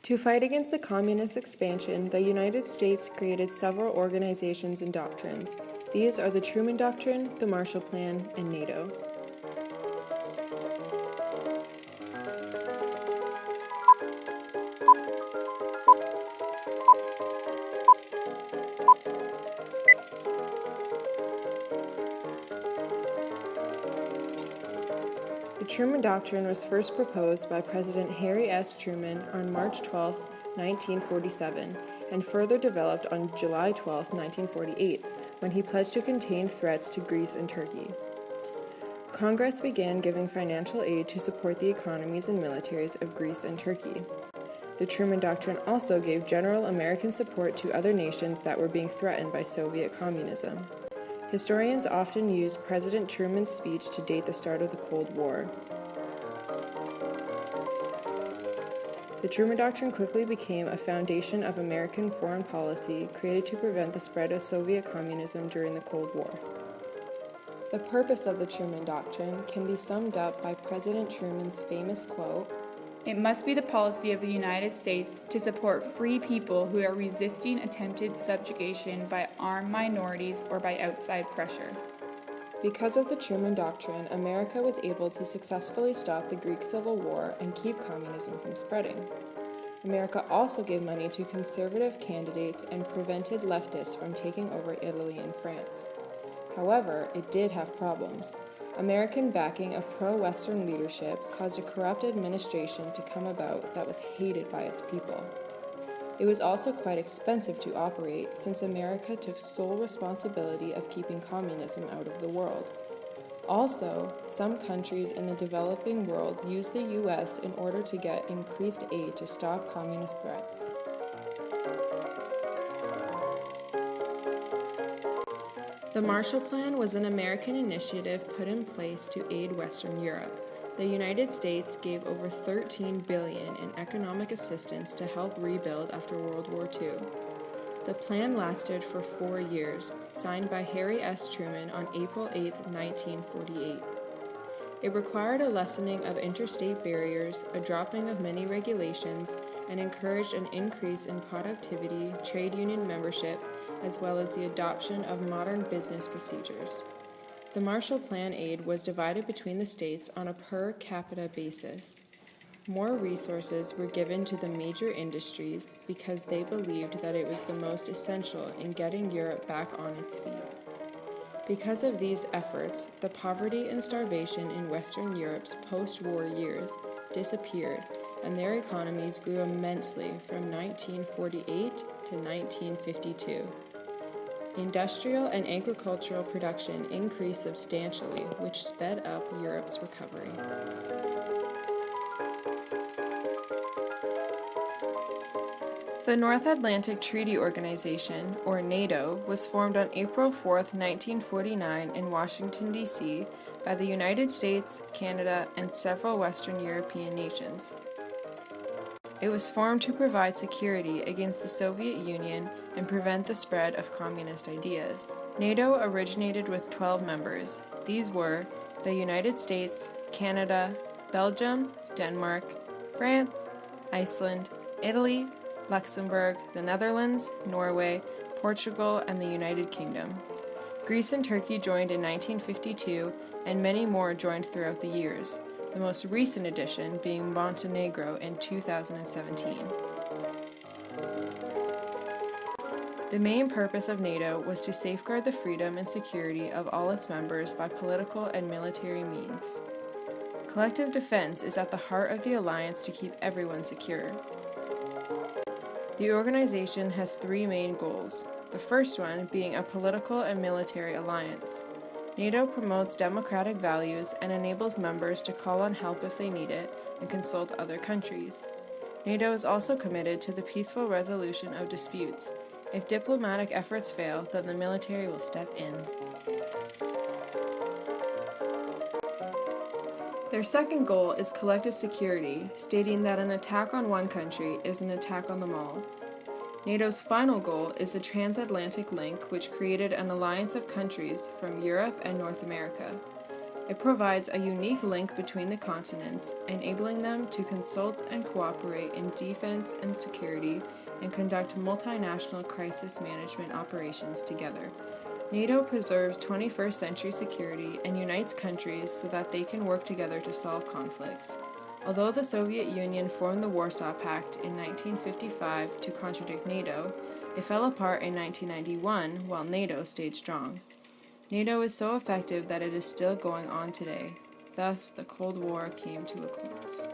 To fight against the communist expansion, the United States created several organizations and doctrines. These are the Truman Doctrine, the Marshall Plan, and NATO. The Truman Doctrine was first proposed by President Harry S. Truman on March 12, 1947, and further developed on July 12, 1948, when he pledged to contain threats to Greece and Turkey. Congress began giving financial aid to support the economies and militaries of Greece and Turkey. The Truman Doctrine also gave general American support to other nations that were being threatened by Soviet communism. Historians often use President Truman's speech to date the start of the Cold War. The Truman Doctrine quickly became a foundation of American foreign policy created to prevent the spread of Soviet communism during the Cold War. The purpose of the Truman Doctrine can be summed up by President Truman's famous quote, "It must be the policy of the United States to support free people who are resisting attempted subjugation by armed minorities or by outside pressure." Because of the Truman Doctrine, America was able to successfully stop the Greek Civil War and keep communism from spreading. America also gave money to conservative candidates and prevented leftists from taking over Italy and France. However, it did have problems. American backing of pro-Western leadership caused a corrupt administration to come about that was hated by its people. It was also quite expensive to operate since America took sole responsibility of keeping communism out of the world. Also, some countries in the developing world used the U.S. in order to get increased aid to stop communist threats. The Marshall Plan was an American initiative put in place to aid Western Europe. The United States gave over $13 billion in economic assistance to help rebuild after World War II. The plan lasted for 4 years, signed by Harry S. Truman on April 8, 1948. It required a lessening of interstate barriers, a dropping of many regulations, and encouraged an increase in productivity, trade union membership, as well as the adoption of modern business procedures. The Marshall Plan aid was divided between the states on a per capita basis. More resources were given to the major industries because they believed that it was the most essential in getting Europe back on its feet. Because of these efforts, the poverty and starvation in Western Europe's post-war years disappeared, and their economies grew immensely from 1948 to 1952. Industrial and agricultural production increased substantially, which sped up Europe's recovery. The North Atlantic Treaty Organization, or NATO, was formed on April 4, 1949 in Washington, D.C. by the United States, Canada, and several Western European nations. It was formed to provide security against the Soviet Union and prevent the spread of communist ideas. NATO originated with 12 members. These were the United States, Canada, Belgium, Denmark, France, Iceland, Italy, Luxembourg, the Netherlands, Norway, Portugal, and the United Kingdom. Greece and Turkey joined in 1952, and many more joined throughout the years, the most recent addition being Montenegro in 2017. The main purpose of NATO was to safeguard the freedom and security of all its members by political and military means. Collective defense is at the heart of the alliance to keep everyone secure. The organization has 3 main goals, the first one being a political and military alliance. NATO promotes democratic values and enables members to call on help if they need it and consult other countries. NATO is also committed to the peaceful resolution of disputes. If diplomatic efforts fail, then the military will step in. Their second goal is collective security, stating that an attack on one country is an attack on them all. NATO's final goal is the transatlantic link, which created an alliance of countries from Europe and North America. It provides a unique link between the continents, enabling them to consult and cooperate in defense and security and conduct multinational crisis management operations together. NATO preserves 21st century security and unites countries so that they can work together to solve conflicts. Although the Soviet Union formed the Warsaw Pact in 1955 to contradict NATO, it fell apart in 1991 while NATO stayed strong. NATO is so effective that it is still going on today. Thus, the Cold War came to a close.